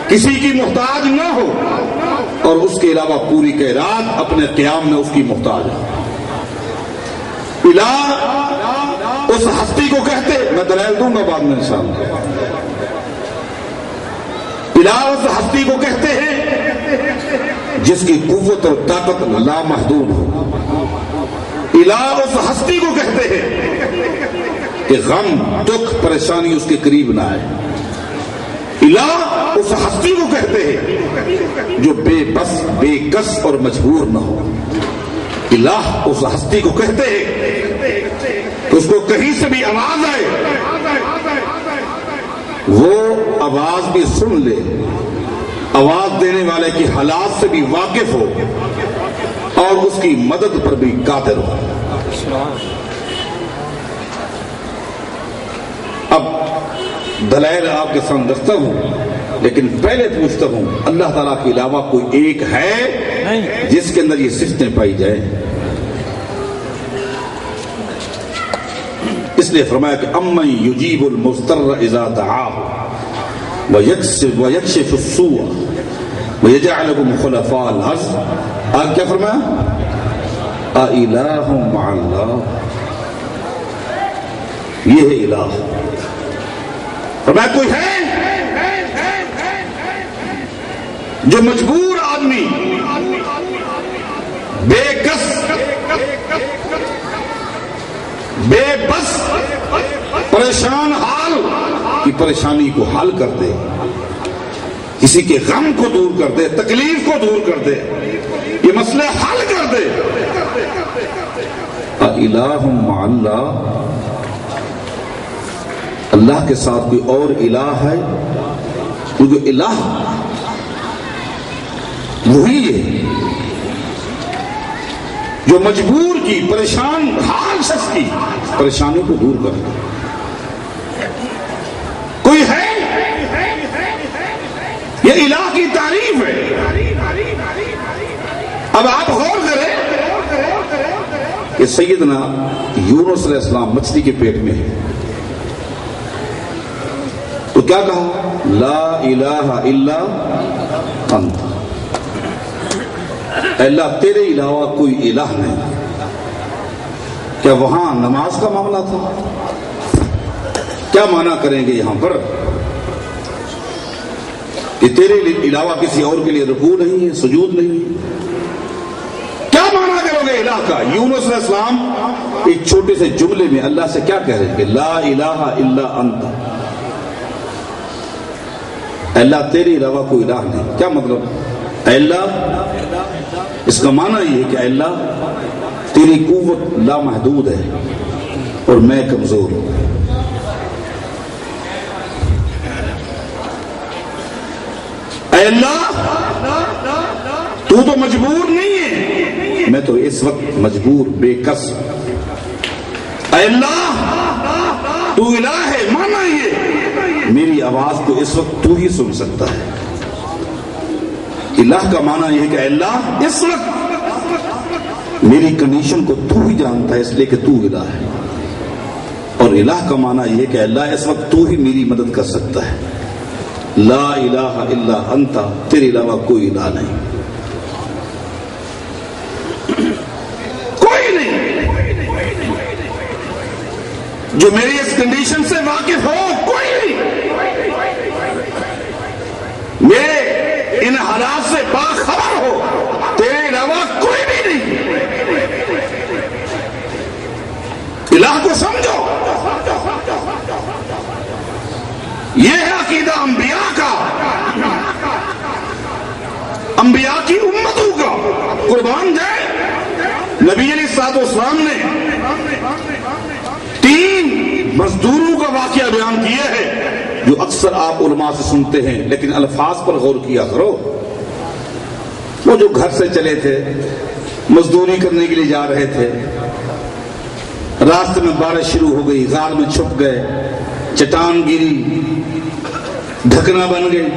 کسی کی محتاج نہ ہو اور اس کے علاوہ پوری کائنات اپنے قیام میں اس کی محتاج ہے. الہ اس ہستی کو کہتے، میں دلائل دوں گا بعد میں انشاءاللہ. الہ اس ہستی کو کہتے ہیں جس کی قوت اور طاقت لامحدود ہو. الہ اس ہستی کو کہتے ہیں کہ غم دکھ پریشانی اس کے قریب نہ آئے. الہ اس ہستی کو کہتے ہیں جو بے بس بے کس اور مجبور نہ ہو. الہ اس ہستی کو کہتے ہیں کہ اس کو کہیں سے بھی آواز آئے وہ آواز بھی سن لے، آواز دینے والے کی حالات سے بھی واقف ہو اور اس کی مدد پر بھی قادر ہو. اب دلائل آپ کے سامنے رکھتا ہوں، لیکن پہلے پوچھتا ہوں اللہ تعالیٰ کے علاوہ کوئی ایک ہے جس کے اندر یہ صفتیں پائی جائیں؟ اس لیے فرمایا کہ امن یجیب المضطر اذا دعاہ ویکشف السوء ویجعلکم خلفاء الارض. آج کیا فرمایا؟ اِلٰہ مع اللہ. یہ ہے الہ. فرمایا کوئی ہے جو مجبور آدمی بے کس بے بس پریشان حال کی پریشانی کو حل کر دے، کسی کے غم کو دور کر دے، تکلیف کو دور کر دے، یہ مسئلے حل کر دے. الہ مع اللہ. اللہ کے ساتھ کوئی اور الہ ہے؟ کیونکہ الہ وہی ہے جو مجبور کی پریشان حال شخص کی پریشانی کو دور کر دے. کوئی ہے؟ یہ الہ کی تعریف ہے. اب آپ غور کریں کہ سیدنا یونس علیہ السلام مچھلی کے پیٹ میں ہے تو کیا کہا؟ لا الہ الا انت. اللہ تیرے علاوہ کوئی الہ نہیں. کیا وہاں نماز کا معاملہ تھا؟ کیا معنی کریں گے یہاں پر کہ تیرے علاوہ کسی اور کے لیے رکوع نہیں ہے، سجود نہیں ہے؟ کیا معنی کرو گے الہ کا؟ یونس علیہ السلام ایک چھوٹے سے جملے میں اللہ سے کیا کہہ رہے ہیں کہ لا الہ الا انت. اللہ تیرے علاوہ کوئی الہ نہیں. کیا مطلب؟ اللہ اس کا معنی یہ ہے کہ اللہ تیری قوت لامحدود ہے اور میں کمزور ہوں. اے اللہ تو مجبور نہیں ہے، میں تو اس وقت مجبور بے کس. اے اللہ تو الہ ہے، مانا یہ میری آواز کو اس وقت تو ہی سن سکتا ہے. الہ کا معنی یہ ہے کہ اے اللہ اس وقت میری کنڈیشن کو تو ہی جانتا ہے، اس لیے کہ تو الہ ہے. اور الہ کا معنی یہ ہے کہ اللہ اس وقت تو ہی میری مدد کر سکتا ہے. لا الہ الا انت. تیرے علاوہ کوئی الہ نہیں، کوئی نہیں جو میری اس کنڈیشن سے واقف ہو. کوئی نہیں میرے ان حالات سے باخبر ہو. تیرے علاوہ کوئی بھی نہیں. الہ کو سمجھو. یہ ہے عقیدہ انبیاء کا، انبیاء کی امتوں کا. قربان جائے نبی علیہ الصلوۃ والسلام نے 3 مزدوروں کا واقعہ بیان کیا ہے جو اکثر آپ علماء سے سنتے ہیں، لیکن الفاظ پر غور کیا کرو. وہ جو گھر سے چلے تھے، مزدوری کرنے کے لیے جا رہے تھے، راستے میں بارش شروع ہو گئی، غار میں چھپ گئے، چٹان گری، ڈھکنا بن گئے.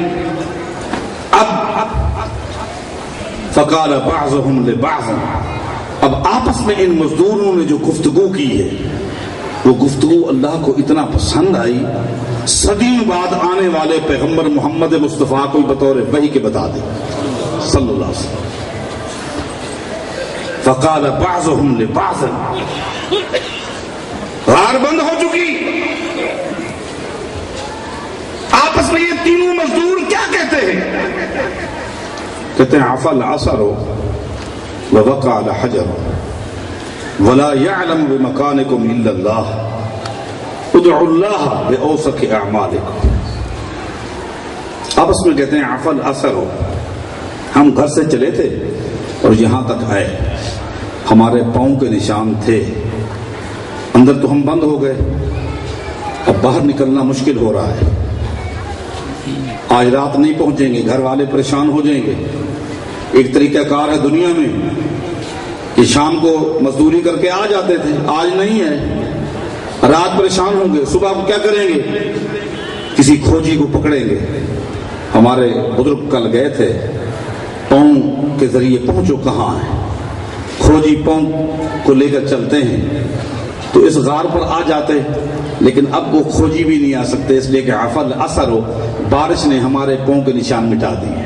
اب فقال بعضهم لبعض. اب آپس میں ان مزدوروں نے جو گفتگو کی ہے وہ گفتگو اللہ کو اتنا پسند آئی، صدیوں بعد آنے والے پیغمبر محمد مصطفیٰ کو بطور وحی کے بتا دی صلی اللہ علیہ وسلم۔ فقال بعضهم لبعض، غار بند ہو چکی، آپس میں یہ تینوں مزدور کیا کہتے ہیں؟ کہتے ہیں عفا العصر ووقع الحجر ولا يعلم بمكانكم الا الله ادعوا الله باوسط اعمالكم۔ آپس میں کہتے ہیں عفا العصر، ہم گھر سے چلے تھے اور یہاں تک آئے، ہمارے پاؤں کے نشان تھے، اندر تو ہم بند ہو گئے، اب باہر نکلنا مشکل ہو رہا ہے، آج رات نہیں پہنچیں گے، گھر والے پریشان ہو جائیں گے۔ ایک طریقہ کار ہے دنیا میں کہ شام کو مزدوری کر کے آ جاتے تھے، آج نہیں ہے، رات پریشان ہوں گے، صبح کو کیا کریں گے؟ کسی کھوجی کو پکڑیں گے۔ ہمارے بزرگ کل گئے تھے، پاؤں کے ذریعے پہنچو کہاں ہے، کھوجی پاؤں کو لے کر چلتے ہیں، تو اس غار پر آ جاتے، لیکن اب وہ کھوجی بھی نہیں آ سکتے، اس لیے کہ عفا العصر ہو، بارش نے ہمارے پاؤں کے نشان مٹا دیے۔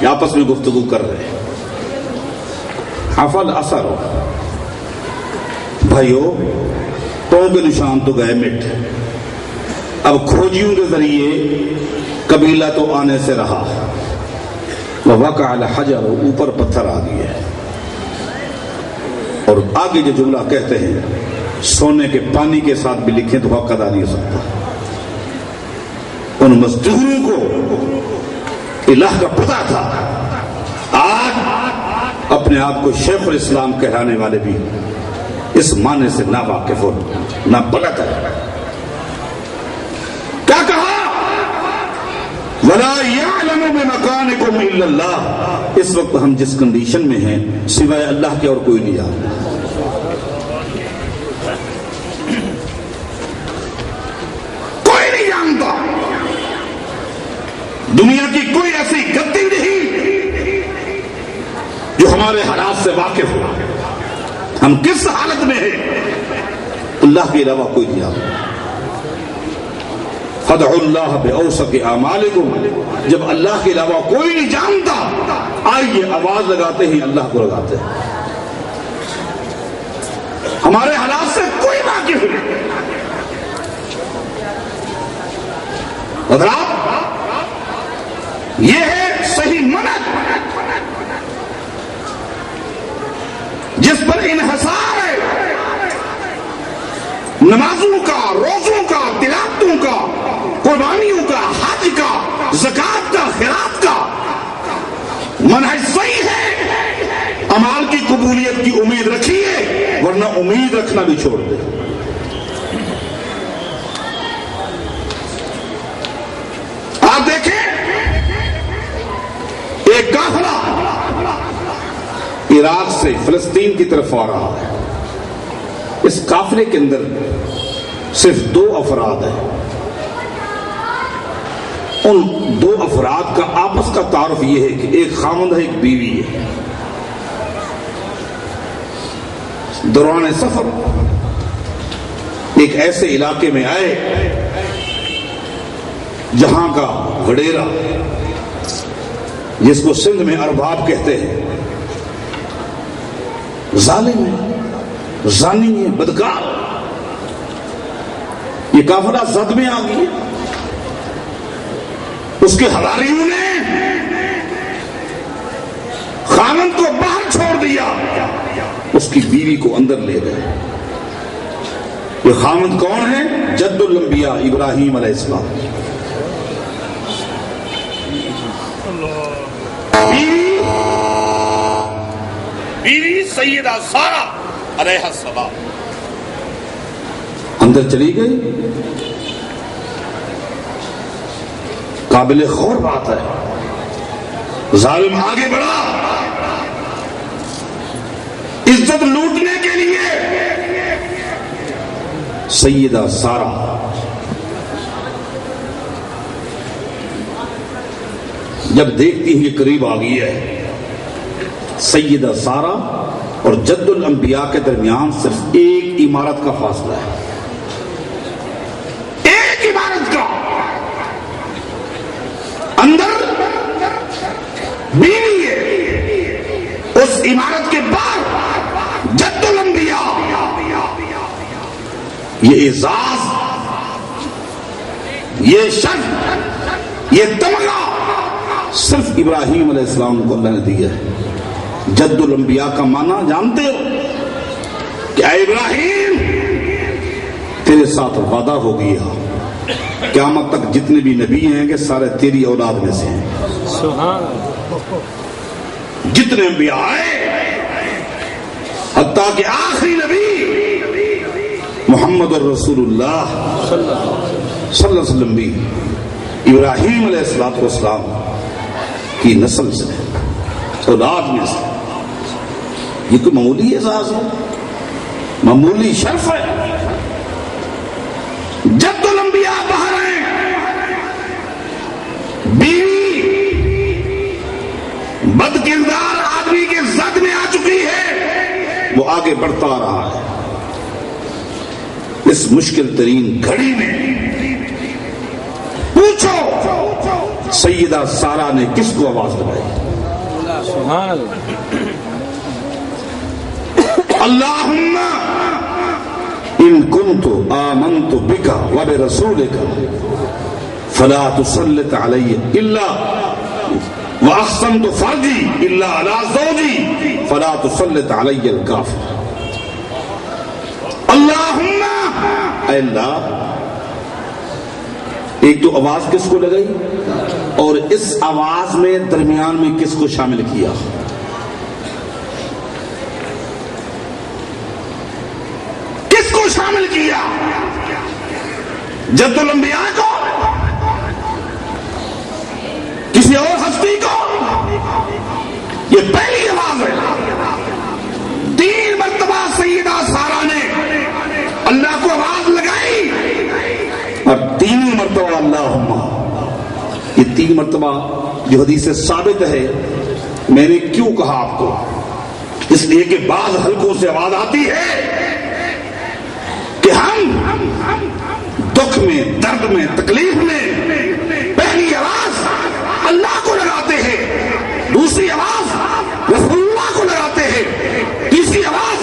آپس میں گفتگو کر رہے ہیں، عفا العصر ہو، بھائیو پاؤں کے نشان تو گئے مٹ، اب کھوجیوں کے ذریعے قبیلہ تو آنے سے رہا، ووقع الحجر، اوپر پتھر آ گیا، اور آگے جو جملہ کہتے ہیں سونے کے پانی کے ساتھ بھی لکھیں تو حق ادا نہیں ہو سکتا۔ ان مزدوروں کو الہ کا پتہ تھا، آج اپنے آپ کو شیخ الاسلام کہلانے والے بھی اس معنی سے نہ واقف اور نہ بلد ہے۔ کیا کہا؟ وَلَا يَعْلَمُ بِمَكَانِكُمْ إِلَّا اللَّهُ، اس وقت ہم جس کنڈیشن میں ہیں سوائے اللہ کے اور کوئی نہیں جانتا۔ کوئی نہیں جانتا، دنیا کی کوئی ایسی گدی نہیں جو ہمارے حالات سے واقف ہو، ہم کس حالت میں ہیں اللہ کے علاوہ کوئی نہیں جانتا۔ فَادْعُوا اللَّهَ بِأَوْسَطِ أَعْمَالِكُمْ، جب اللہ کے علاوہ کوئی نہیں جانتا، آئیے آواز لگاتے ہیں، اللہ کو لگاتے ہیں، ہمارے حالات سے کوئی واقف نہیں۔ حضرات، یہ ہے صحیح منہج جس پر انحصار ہے نمازوں کا، روزوں کا، تلاوتوں کا، قربانیوں کا، حج کا، زکات کا، خیرات کا۔ منہج صحیح ہے، اعمال کی قبولیت کی امید رکھیے، ورنہ امید رکھنا بھی چھوڑ دیں۔ آپ دیکھیں ایک قافلہ عراق سے فلسطین کی طرف آ رہا ہے، اس قافلے کے اندر صرف 2 افراد ہیں، ان 2 افراد کا آپس کا تعارف یہ ہے کہ ایک خاوند ہے، ایک بیوی ہے۔ دوران سفر ایک ایسے علاقے میں آئے جہاں کا وڈیرا، جس کو سندھ میں ارباب کہتے ہیں، ظالم ہے، زانی ہے، بدکار، یہ قافلہ زد میں آ گئی۔ اس کے حواریوں نے خاوند کو باہر چھوڑ دیا، اس کی بیوی کو اندر لے گئے۔ یہ خاوند کون ہے؟ جد الانبیاء ابراہیم علیہ السلام۔ بیوی سیدہ سارہ علیہ السلام اندر چلی گئی۔ قابل غور بات ہے، ظالم آگے بڑھا عزت لوٹنے کے لیے۔ سیدہ سارہ جب دیکھتی ہیں کہ قریب آ گئی ہے، سیدہ سارہ اور جد الانبیاء کے درمیان صرف ایک عمارت کا فاصلہ ہے، ایک عمارت کا. اندر بیوی ہے، اس عمارت کے باہر جد الانبیاء. یہ اعزاز، یہ شرف، یہ تمغہ صرف ابراہیم علیہ السلام کو اللہ نے دیا ہے. جد الانبیاء کا معنی جانتے ہو کہ اے ابراہیم تیرے ساتھ وعدہ ہو گیا، قیامت تک جتنے بھی نبی ہیں کہ سارے تیری اولاد میں سے ہیں. جتنے انبیاء آئے حتیٰ کہ آخری نبی محمد الرسول اللہ صلی اللہ علیہ وسلم بھی ابراہیم علیہ السلام کی نسل سے، اولاد میں سے. یہ کوئی معمولی اعزاز ہے، معمولی شرف ہے. جد الانبیاء باہر ہیں، بیوی بد کردار آدمی کے زد میں آ چکی ہے، وہ آگے بڑھتا آ رہا ہے. اس مشکل ترین گھڑی میں پوچھو سیدہ سارہ نے کس کو آواز لگائی؟ اللہم ان کنت آمنت بک وبرسولک فلا تسلط علی الا واحسنت فرجی الا علی زوجی فلا تسلط علی الکافر. اللہم، اے اللہ. ایک تو آواز کس کو لگائی اور اس آواز میں درمیان میں کس کو شامل کیا؟ کس کو شامل کیا؟ جد الانبیاء کو؟ کسی اور ہستی کو؟ یہ پہلی آواز ہے. 3 مرتبہ سیدہ سارہ نے اللہ کو آواز لگائی اور 3 مرتبہ اللہم. یہ 3 مرتبہ جو حدیث سے ثابت ہے. میں نے کیوں کہا آپ کو؟ اس لیے کہ بعض حلقوں سے آواز آتی ہے کہ ہم دکھ میں، درد میں، تکلیف میں پہلی آواز اللہ کو لگاتے ہیں، دوسری آواز رسول اللہ کو لگاتے ہیں، تیسری آواز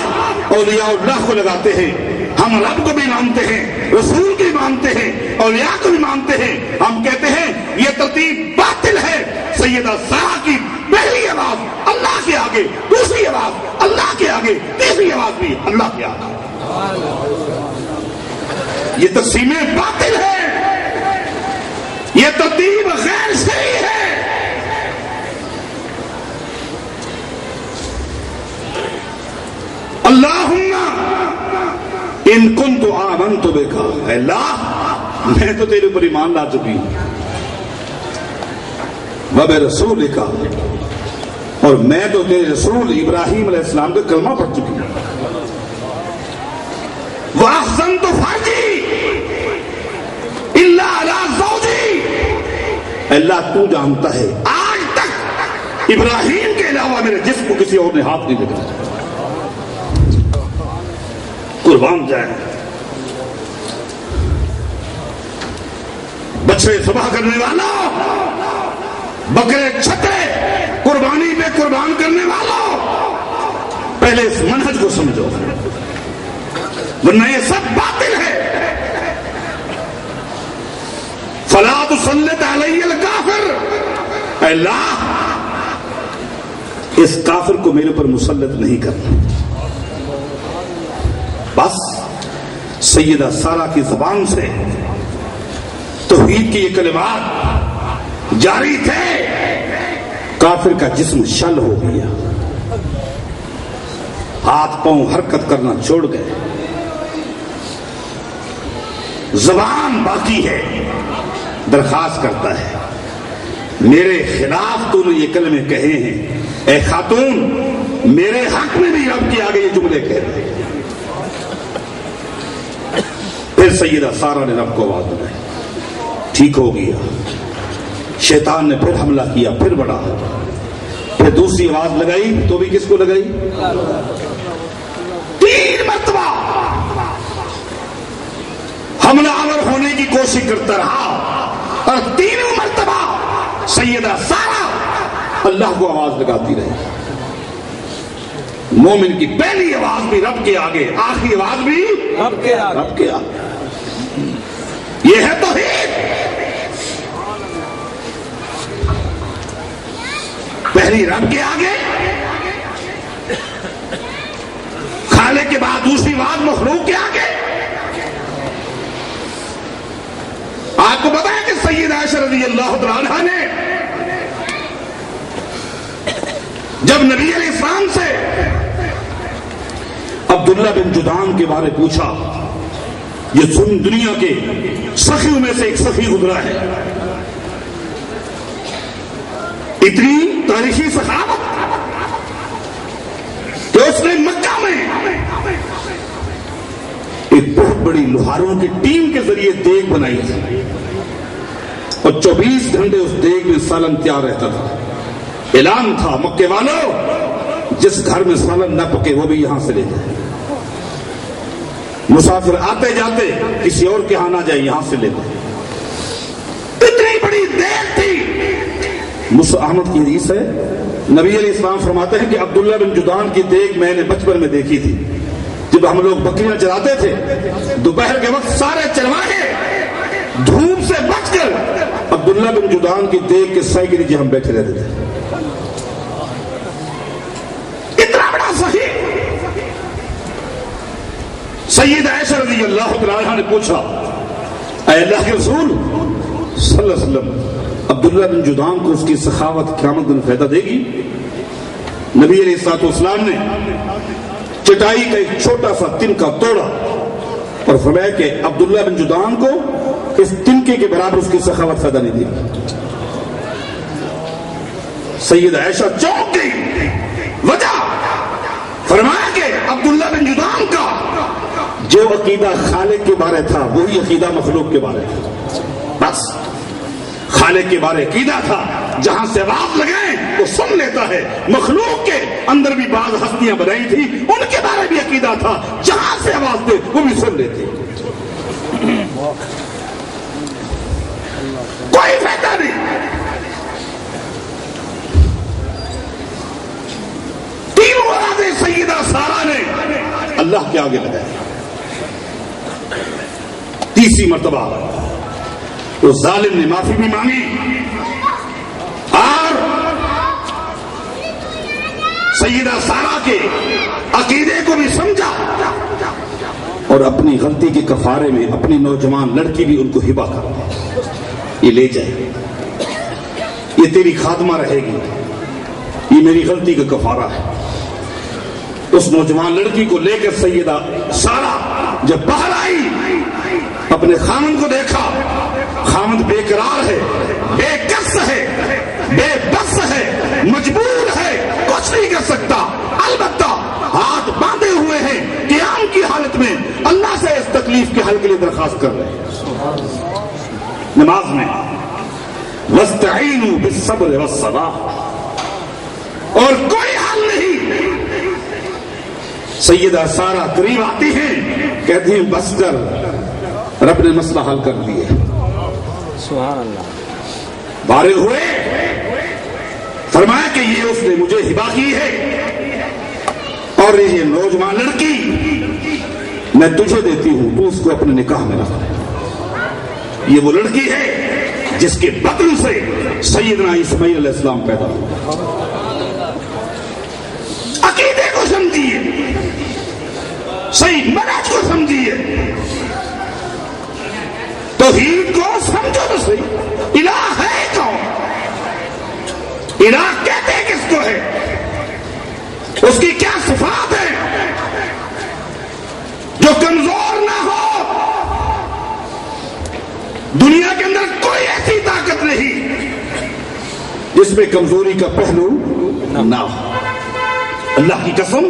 اولیاء اللہ کو لگاتے ہیں. ہم رب کو بھی مانتے ہیں، رسول کو بھی مانتے ہیں، اولیاء کو بھی مانتے ہیں. ہم کہتے ہیں یہ ترتیب باطل ہے. سیدہ سارہ کی پہلی آواز اللہ کے آگے، دوسری آواز اللہ کے آگے، تیسری آواز بھی اللہ کے آگے. یہ تقسیمیں باطل ہے، یہ ترتیب غیر صحیح ہے. اللہم ان کنت آمنت بک، اے اللہ میں تو تیرے اوپر ایمان لا چکی ہوں، وبرسولک، اور میں تو تیرے رسول ابراہیم علیہ السلام کا کلمہ پڑھ چکی ہوں. واحسنت فرجی الا علی زوجی، اللہ تو جانتا ہے آج تک ابراہیم کے علاوہ میرے جسم کو کسی اور نے ہاتھ نہیں لگایا. قربان جائے بچے ذبح کرنے والا، بکرے چھٹے قربانی پہ قربان کرنے والا، پہلے اس منہج کو سمجھو ورنہ یہ سب باطل ہے. فلا تسلط علی الکافر، اے اللہ اس کافر کو میرے پر مسلط نہیں کرنا. بس سیدہ سارہ کی زبان سے توحید کی یہ کلمات جاری تھے. کافر کا جسم شل ہو گیا، ہاتھ پاؤں حرکت کرنا چھوڑ گئے، زبان باقی ہے. درخواست کرتا ہے میرے خلاف تو نے یہ کلمے کہے ہیں، اے خاتون میرے حق میں بھی رب کے آگے یہ جملے کہہ رہے. پھر سیدہ سارہ نے رب کو آواز لگائی، ٹھیک ہو گیا. شیطان نے پھر حملہ کیا، پھر بڑھا. پھر دوسری آواز لگائی تو بھی کس کو لگائی؟ 3 مرتبہ حملہ آور ہونے کی کوشش کرتا رہا اور 3 مرتبہ سیدہ سارہ اللہ کو آواز لگاتی رہی. مومن کی پہلی آواز بھی رب کے آگے، آخری آواز بھی رب کے آگے. یہ ہے توحید. پہلی رب کے آگے، خالق کے بعد دوسری آواز مخلوق کے آگے. آپ کو پتا ہے کہ سیدہ عائشہ رضی اللہ تعالی عنہا نے جب نبی علیہ السلام سے عبداللہ بن جدعان کے بارے پوچھا، یہ سن دنیا کے سخیوں میں سے ایک سخی گزرا ہے، اتنی تاریخی سخاوت کہ اس نے مکہ میں ایک بہت بڑی لوہاروں کی ٹیم کے ذریعے دیگ بنائی تھی اور 24 گھنٹے اس دیگ میں سالن تیار رہتا تھا. اعلان تھا، مکے والوں جس گھر میں سالن نہ پکے وہ بھی یہاں سے لے جائے. مسافر آتے جاتے کسی اور کے ہاں نہ جائے، یہاں سے لے جائے. اتنی بڑی دیگ تھی. احمد کی حدیث ہے، نبی علیہ السلام فرماتے ہیں کہ عبداللہ بن جدعان کی دیگ میں نے بچپن میں دیکھی تھی. جب ہم لوگ بکریاں چراتے تھے دوپہر کے وقت سارے چرواہے دھوپ سے بچ کر عبداللہ بن جدعان کی دیگ کے سائے کے نیچے ہم بیٹھے رہتے تھے. اتنا بڑا صحیح. سیدہ عائشہ رضی اللہ تعالی عنہا نے پوچھا، اے اللہ کے رسول صلی اللہ علیہ وسلم، عبداللہ بن جدعان کو اس کی سخاوت قیامت دن فائدہ دے گی؟ نبی علیہ الصلوۃ والسلام نے چٹائی کا ایک چھوٹا سا تنکا توڑا اور فرمایا کہ عبداللہ بن جدعان کو اس تنکے کے برابر اس کی سخاوت فائدہ نہیں دے گی. سیدہ عائشہ چونک گئی. وجہ فرمایا کہ عبداللہ بن جدعان کا جو عقیدہ خالق کے بارے تھا وہی عقیدہ مخلوق کے بارے تھا. بس خالق کے بارے عقیدہ تھا، جہاں سے آواز لگائیں وہ سن لیتا ہے. مخلوق کے اندر بھی بعض ہستیاں بنائی تھی، ان کے بارے بھی عقیدہ تھا، جہاں سے آواز دے وہ بھی سن لیتے. کوئی فائدہ نہیں. تینوں آوازیں سیدہ سارہ نے اللہ کے آگے لگائی. تیسری مرتبہ اس ظالم نے معافی بھی مانگی اور سیدہ سارہ کے عقیدے کو بھی سمجھا اور اپنی غلطی کے کفارے میں اپنی نوجوان لڑکی بھی ان کو ہبہ کر دی. یہ لے جائے، یہ تیری خادمہ رہے گی، یہ میری غلطی کا کفارہ ہے. اس نوجوان لڑکی کو لے کر سیدہ سارہ جب باہر آئی، اپنے خامند کو دیکھا. خامند بے قرار ہے، بے کس ہے، بے بس ہے، مجبور ہے، کچھ نہیں کر سکتا. البتہ ہاتھ باندھے ہوئے ہیں، قیام کی حالت میں اللہ سے اس تکلیف کے حل کے لیے درخواست کر رہے ہیں. نماز میں وَاسْتَعِينُوا بِالصَّبْرِ وَالصَّلَاةِ، اور کوئی حل نہیں. سیدہ سارہ قریب آتی ہیں، کہتی ہیں بس کر، رب نے مسئلہ حل کر دیے. سبحان اللہ. فارغ ہوئے، فرمایا کہ یہ اس نے مجھے ہبہ کی ہے اور یہ نوجوان لڑکی میں تجھے دیتی ہوں، تو اس کو اپنے نکاح میں رکھ. یہ وہ لڑکی ہے جس کے بطن سے سیدنا اسماعیل علیہ السلام پیدا ہوئے. عقیدے کو سمجھیے، صحیح منہج کو سمجھیے، توحید کو سمجھو تو صحیح. الہ ہے کون؟ الہ کہتے کس کو ہے؟ اس کی کیا صفات ہے؟ جو کمزور نہ ہو. دنیا کے اندر کوئی ایسی طاقت نہیں جس میں کمزوری کا پہلو نہ ہو. اللہ کی قسم،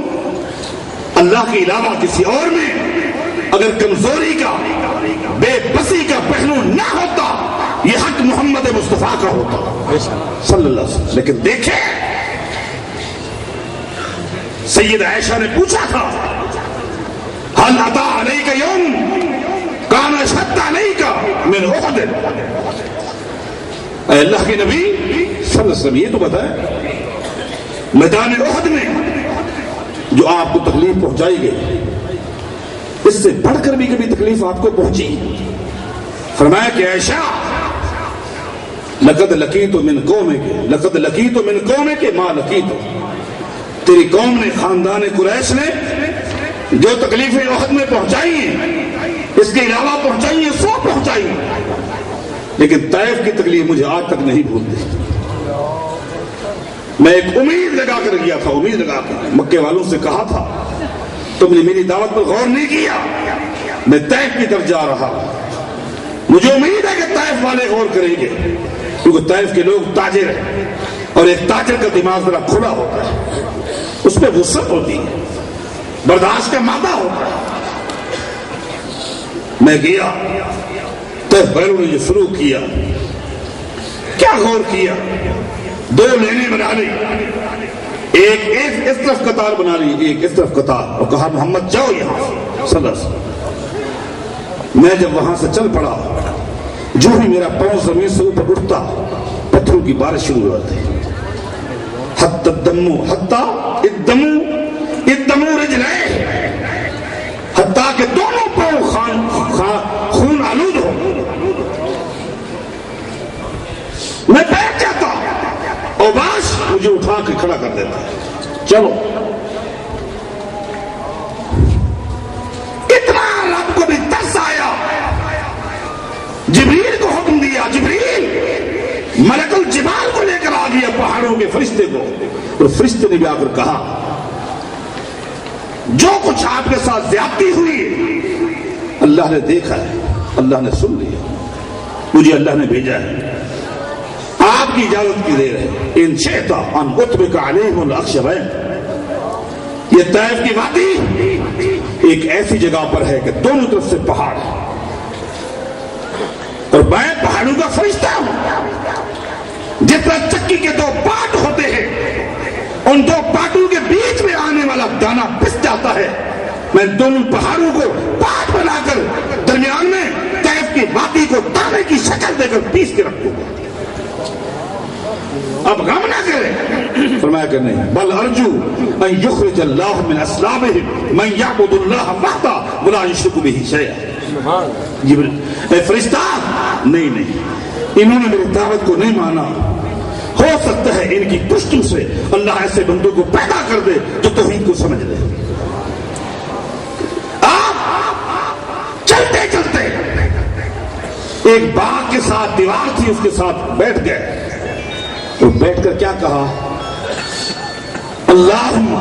اللہ کے علاوہ کسی اور میں اگر کمزوری کا، بے بسی کا پہلو نہ ہوتا، یہ حق محمد مصطفیٰ کا ہوتا صلی اللہ علیہ وسلم. لیکن دیکھیں سید عائشہ نے پوچھا تھا حل عطا علیک یوم کان اشد علیک من احد، اے اللہ کے نبی صلی اللہ علیہ وسلم یہ تو بتائیں میدان احد میں جو آپ کو تکلیف پہنچائی گئی اس سے بڑھ کر بھی کبھی تکلیف آپ کو پہنچی؟ فرمایا کہ عائشہ لقد لقیت من قومک ما لقیت، تیری قوم نے خاندان قریش نے جو تکلیفیں احد میں پہنچائی ہیں اس کے علاوہ پہنچائی ہیں، سو پہنچائی ہیں، لیکن طائف کی تکلیف مجھے آج تک نہیں بھولتی۔ میں ایک امید لگا کر گیا تھا، امید لگا کر مکے والوں سے کہا تھا تم نے میری دعوت پر غور نہیں کیا، میں طائف کی طرف جا رہا، مجھے امید ہے کہ طائف والے غور کریں گے، کیونکہ طائف کے لوگ تاجر ہیں اور ایک تاجر کا دماغ ذرا کھلا ہوتا ہے، اس پہ وسعت ہوتی ہے، برداشت کا مادہ ہوتا ہے۔ میں گیا طائف والوں نے جو شروع کیا، کیا غور کیا، دو لینے بنا لی، ایک اس طرف قطار بنا لی، ایک اس طرف قطار، اور کہا محمد جاؤ یہاں سے صلی اللہ علیہ وسلم۔ میں جب وہاں سے چل پڑا، جو ہی میرا پاؤں زمین سے اوپر اٹھتا پتھروں کی بارش شروع ہو جاتی، حتی الدمو رجلے، حتیٰ کہ دونوں پاؤں خون آلود ہو۔ میں بیٹھ جاتا، اوباش مجھے اٹھا کے کھڑا کر دیتا، چلو۔ اتنا رب کو بھی ترس آیا، جبریل کو حکم دیا، جبریل ملک الجبال کو لے کر آ گیا، پہاڑوں کے فرشتے کو، اور فرشتے نے بھی آ کر کہا جو کچھ آپ کے ساتھ زیادتی ہوئی اللہ نے دیکھا ہے، اللہ نے سن لیا، مجھے اللہ نے بھیجا ہے، آپ کی اجازت کی دیر ہے، ان شئت ان اطبق علیہم الاخشبین۔ یہ طائف کی وادی ایک ایسی جگہ پر ہے کہ دونوں طرف سے پہاڑ ہے، اور میں پہاڑوں کا فرشتہ ہوں، جس طرح چکی کے دو پارٹ ہوتے ہیں، ان دو پارٹوں کے بیچ میں آنے والا دانا پس جاتا ہے، میں دونوں پہاڑوں کو پارٹ بنا کر درمیان میں طائف کی وادی کو دانے کی شکل دے کر پیس کے رکھوں گا۔ اب غم نہ کریں، فرمایا کہ نہیں، بل ارجو ان یخرج اللہ من اصلابہم من یعبد اللہ وحدہ ولا یشرک بہ شیئا۔ اے فرشتہ، نہیں، انہوں نے میری دعوت کو نہیں مانا، ہو سکتا ہے ان کی پشتوں سے اللہ ایسے بندوں کو پیدا کر دے جو توحید کو سمجھ لے۔ آپ چلتے چلتے ایک باغ کے ساتھ دیوار تھی، اس کے ساتھ بیٹھ گئے، اور بیٹھ کر کیا کہا، اللہم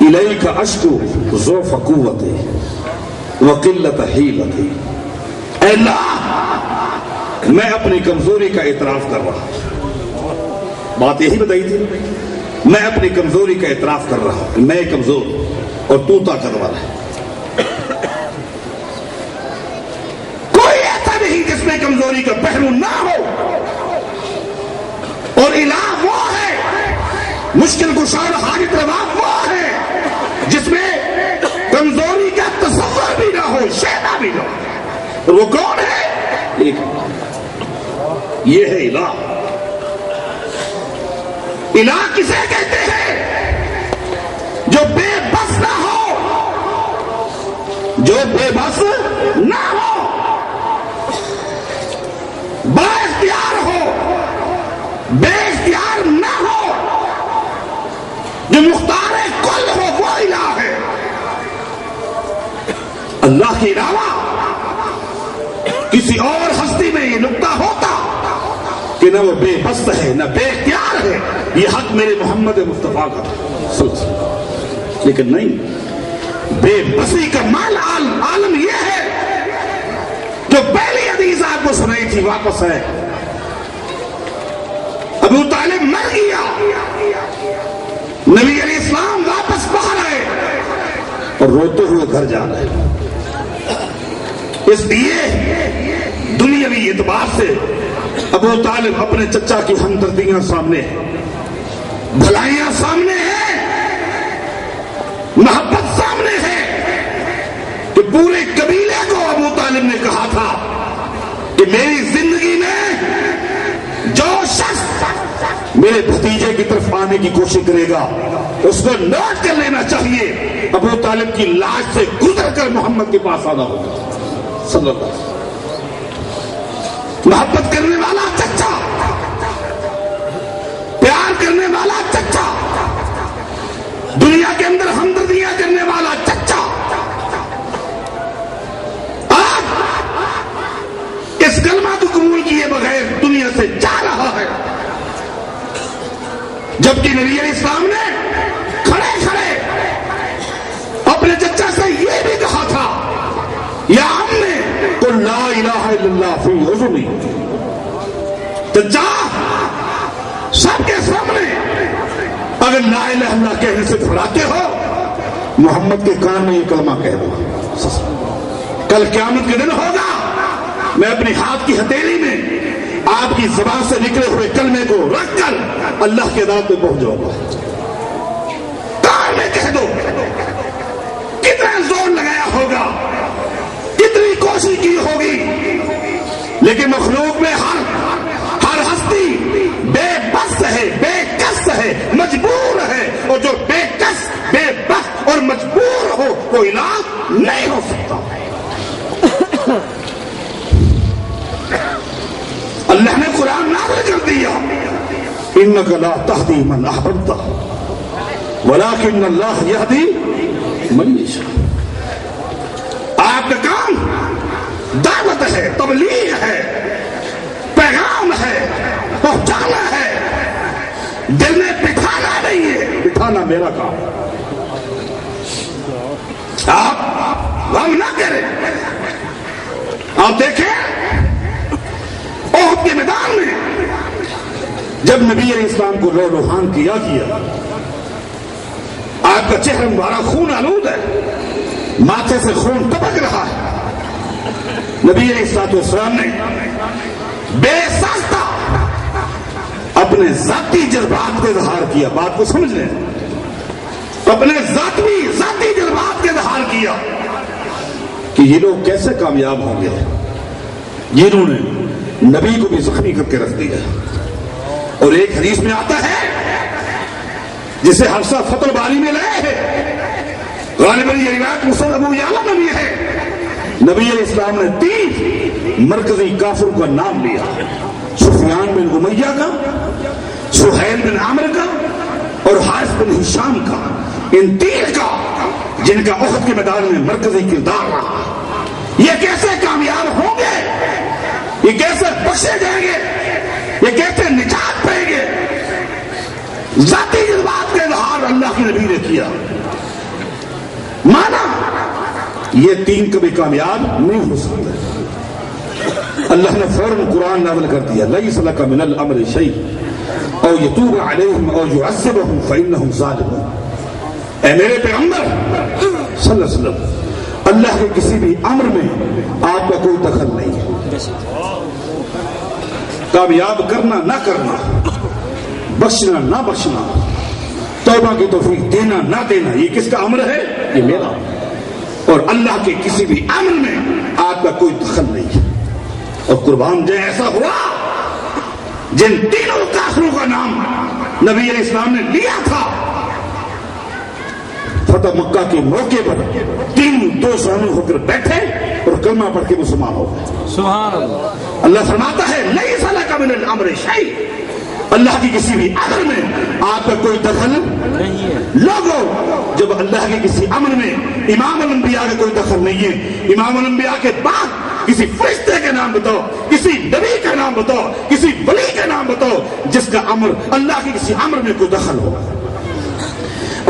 الیک اشکو ضعف قوتی وقلت حیلتی، اے اللہ میں اپنی کمزوری کا اعتراف کر رہا ہوں، بات یہی بتائی تھی، میں اپنی کمزوری کا اعتراف کر رہا ہوں، میں کمزور اور تو طاقت والا ہے، کوئی ایسا نہیں جس میں کمزوری کا پہلو نہ ہو، اور الہ وہ ہے، مشکل کشا حاجت روا وہ ہے جس میں کمزوری کا تصور بھی نہ ہو، شیدا بھی نہ ہو، اور وہ کون ہے؟ یہ ہے الہ۔ الہ کسے کہتے ہیں؟ جو بے بس نہ ہو، جو بے بس نہ ہو، با اختیار ہو، بے اختیار نہ ہو، جو مختار کل ہو، وہ الہ ہے۔ اللہ کے علاوہ کسی اور ہستی میں یہ نقطہ ہوتا کہ نہ وہ بے بس ہے نہ بے اختیار ہے، یہ حق میرے محمد مصطفیٰ کا، لیکن نہیں، بے بسی کا مال عالم یہ ہے جو پہلی حدیث آپ کو سنائی تھی، واپس ہے، ابو طالب مر گیا، نبی علیہ السلام واپس باہر آئے اور روتے ہوئے گھر جا رہے، اس لیے دنیاوی اعتبار سے ابو طالب اپنے چچا کی ہمدردیاں سامنے ہیں، بھلائیاں سامنے ہیں، محبت سامنے ہے کہ پورے قبیلے کو ابو طالب نے کہا تھا کہ میری زندگی میں جو شخص میرے بھتیجے کی طرف آنے کی کوشش کرے گا اس کو نوٹ کر لینا چاہیے، ابو طالب کی لاش سے گزر کر محمد کے پاس آنا ہوگا صلی اللہ علیہ وسلم۔ محبت کرنے والا چچا، پیار کرنے والا چچا، دنیا کے اندر ہمدردیاں کرنے والا چچا آج اس کلمہ کو قبول کیے بغیر دنیا سے جا رہا ہے، جبکہ نبی علیہ السلام نے کھڑے کھڑے اپنے چچا سے یہ بھی کہا تھا، یا عمّی قل لا الہ الا اللہ فی اذنی، چچا سب کے سامنے اگر لا الہ الا اللہ کہنے سے گھبراتے ہو محمد کے کان میں یہ کلمہ کہہ دو، کل قیامت کے دن ہوگا میں اپنی ہاتھ کی ہتھیلی میں آپ کی زبان سے نکلے ہوئے کلمے کو رکھ کر اللہ کے عدالت میں پہنچ جاؤں گا، کان میں کہہ دو۔ کتنا زور لگایا ہوگا، کتنی کوشش کی ہوگی، لیکن مخلوق میں ہر ہستی بے بس ہے، بے کس ہے، مجبور ہے، اور جو بے کس، بے بس اور مجبور ہو وہ الہ نہیں ہو سکتا۔ اللہ نے قرآن نازل کر دیا، انک لا تہدی من احببت ولکن اللہ یہدی من یشاء۔ آپ کا کام دعوت ہے، تبلیغ ہے، پیغام ہے، پہنچانا ہے، دل میں بٹھانا نہیں ہے، بٹھانا میرا کام۔ آپ غم نہ کریں۔ آپ دیکھیں احد کے میدان میں جب نبی علیہ السلام کو لو لوہان کیا آپ کا چہرہ مبارک خون آلود ہے، ماتھے سے خون ٹپک رہا ہے، نبی علیہ السلام نے بے ساختہ اپنے ذاتی جذبات کا اظہار کیا۔ بات کو سمجھ لیں، اپنے ذاتی جذبات کا اظہار کیا کہ یہ لوگ کیسے کامیاب ہوں گے جنہوں نے نبی کو بھی زخمی کر کے رکھ دیا۔ اور ایک حدیث میں آتا ہے جسے حفصہ فتح الباری میں لائے ہیں، غالباً یہ روایت مسند ابو یعلا میں بھی ہے، نبی علیہ السلام نے 3 مرکزی کافروں کا نام لیا، سفیان بن امیہ کا، سہیل بن عامر کا اور حارث بن ہشام کا، ان 3 کا جن کا احد کے میدان میں مرکزی کردار رہا۔ یہ کیسے کامیاب ہوں گے، یہ کیسے بخشے جائیں گے، یہ کیسے نجات پائیں گے؟ ذاتی جذبات کا اظہار اللہ کے نبی نے کیا، مانا یہ 3 کبھی کامیاب نہیں ہو سکتے۔ اللہ نے فوراً قرآن نازل کر دیا، لیس لک من الامر شیء او یتوب علیہم او یعذبہم فانہم ظالمون۔ اے میرے پیغمبر صلی اللہ علیہ وسلم، اللہ کے کسی بھی امر میں آپ کا کوئی دخل نہیں ہے۔ کامیاب کرنا نہ کرنا، بخشنا نہ بخشنا، توبہ کی توفیق دینا نہ دینا، یہ کس کا امر ہے؟ یہ میرا۔ اور اللہ کے کسی بھی امر میں آپ کا کوئی دخل نہیں ہے۔ اور قربان جائے ایسا ہوا جن 3 کافروں کا نام نبی علیہ السلام نے لیا تھا، فتح مکہ کے موقع پر 3 دو زانو ہو کر بیٹھے اور کلمہ پڑھ کے مسلمان ہو گئے۔ سبحان اللہ۔ اللہ فرماتا ہے لیس لک من الامر شیء، اللہ کی کسی بھی امر میں آپ کا کوئی دخل نہیں ہے۔ لوگوں، جب اللہ کے کسی امر میں امام الانبیاء کا کوئی دخل نہیں ہے، امام الانبیاء کے بعد کسی فرشتے کا نام بتاؤ، کسی نبی کا نام بتاؤ، کسی ولی کا نام بتاؤ جس کا امر اللہ کے کسی امر میں کوئی دخل ہو۔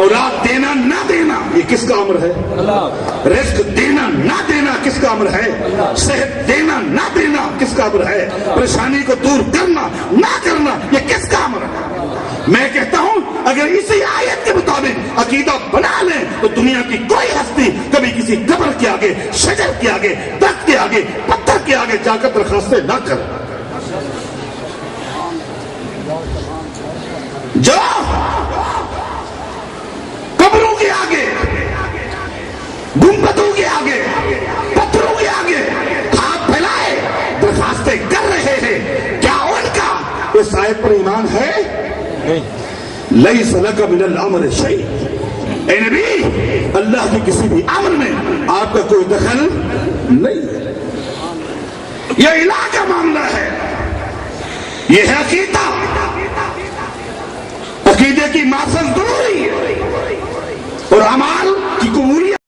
اولاد دینا نہ دینا یہ کس کا امر ہے؟ اللہ۔ رزق دینا نہ دینا کس کا امر ہے؟ اللہ۔ صحت دینا نہ دینا کس کا امر ہے؟ پریشانی کو دور کرنا نہ کرنا یہ کس کا امر ہے؟ میں کہتا ہوں اگر اسی آیت کے مطابق عقیدہ بنا لیں تو دنیا کی کوئی ہستی کبھی کسی قبر کے آگے، شجر کے آگے، درخت کے آگے، پتھر کے آگے جا کر درخواستیں نہ کرے۔ جو قبروں کے آگے اس آیت پر ایمان ہے؟ لیس لک من الامر شیء، اے نبی اللہ کے کسی بھی امر میں آپ کا کوئی دخل نہیں ہے، یہ الہ کا معاملہ ہے، یہ ہے عقیدہ، عقیدے کی ماسل